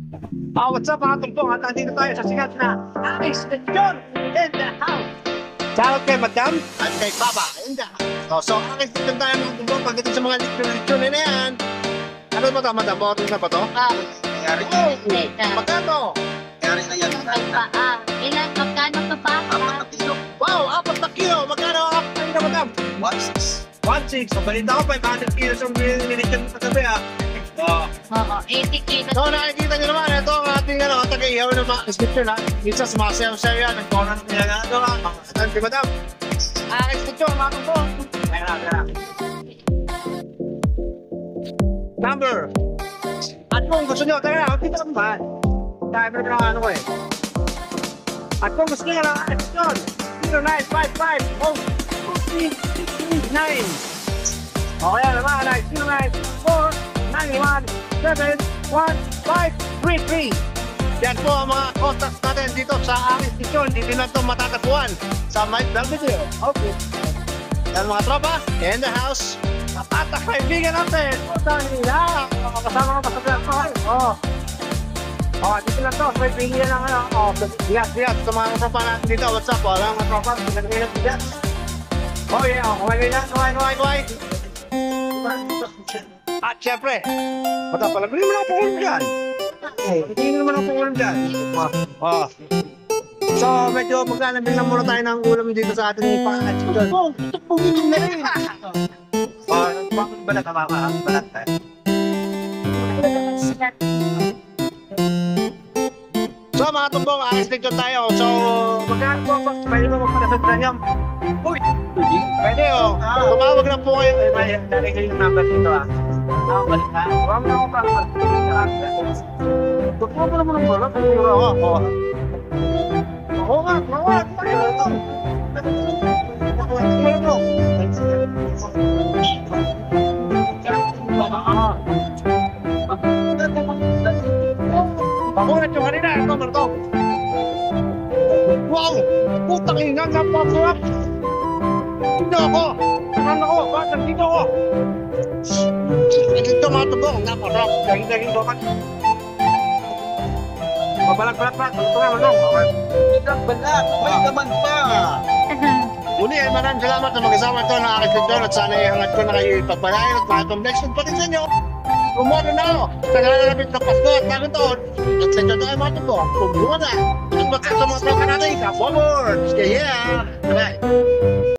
What's up mga tumpong? At nandito tayo sa sikat na Aris Lechon in the house. Shoutout kay Madam at kay Papa in the house. So Aris Lechon tayo mga tumpong pagdating sa mga lechon na yan. Ano ba ito, Madam? Bottle na ba ito? Nangyari Magkano? Nangyari na yan. Ilan? Magkano ka pa? 4 kilo. Wow, 4 na kilo. Magkano ang kain na, Madam? 1.6. 1.6. So balita ko 500 kilos ang lechon sa gabi ha. Oo, 80 kilos. So nakikita nyo naman, ito ang ating taga-ihaw na mga lechon ha. Isa sumasayaw-sayaw yan. Nagkonan niya nga ito ha. Makasatan si Madam. Aris Lechon mga tumpong. Kaya. Number. At kung gusto nyo, tara na, dito lang ba? Tayo pa naman ano ko eh. At kung gusto nyo na, yun, 0955 oh 9. O kaya naman, 0994-91-71533. Yan po ang mga contacts natin dito sa Aris Lechon. Dito na ito matatagpuan sa Mike Belvedere. Okay. Yan mga tropa, in the house. At ang kaibigan natin, kasama ko pa sa vlog ko. Dito lang to, may pingin lang bigas, sa mga tropa natin dito. What's up, wala mga tropa, pinagpingin ng bigas. Kumain na, kumain. At syempre, bata pala, hindi naman ako pangulam dyan. Hindi naman ako pangulam dyan. So, medyo maglalambing lang muna tayo ng ulam dito sa ating pangkat. Ito po, hindi na rin. Bakit balat ka mama? Balat ka? So mga tumbong, Aris Lechon tayo. So, magkano po ba? Pwede ba magpalasad na niyo? Uy! Pwede o. Tumawag na po kayo. May dali kayo yung number dito ah. Balik ha. Huwag mo na ako pang Totoo mo naman ang balat. Oo nga. Pwede na ito. Pakulat yung kanina, ito Marto. Wow! Putang ina, napasarap! Tignan ako! Tignan ako! Bakit dito ako? Ito mga tubong, napasarap. Daging-daging doon. Mabalag-balag. Ito nga, Marto. Balat, may naman pa. Muli ay maraming salamat na mag-asama ito ng Aris Lechon at sana ihangat ko na kayo ipagpalain at mahal blessing pati sa inyo. Kumano na ako sa nalalapit ng Pasko at bagong taon at sa inyo tayo mga tumbong. Kumuha na. Itong magkakita mga tropa natin. Forward! Kaya yeah! Bye!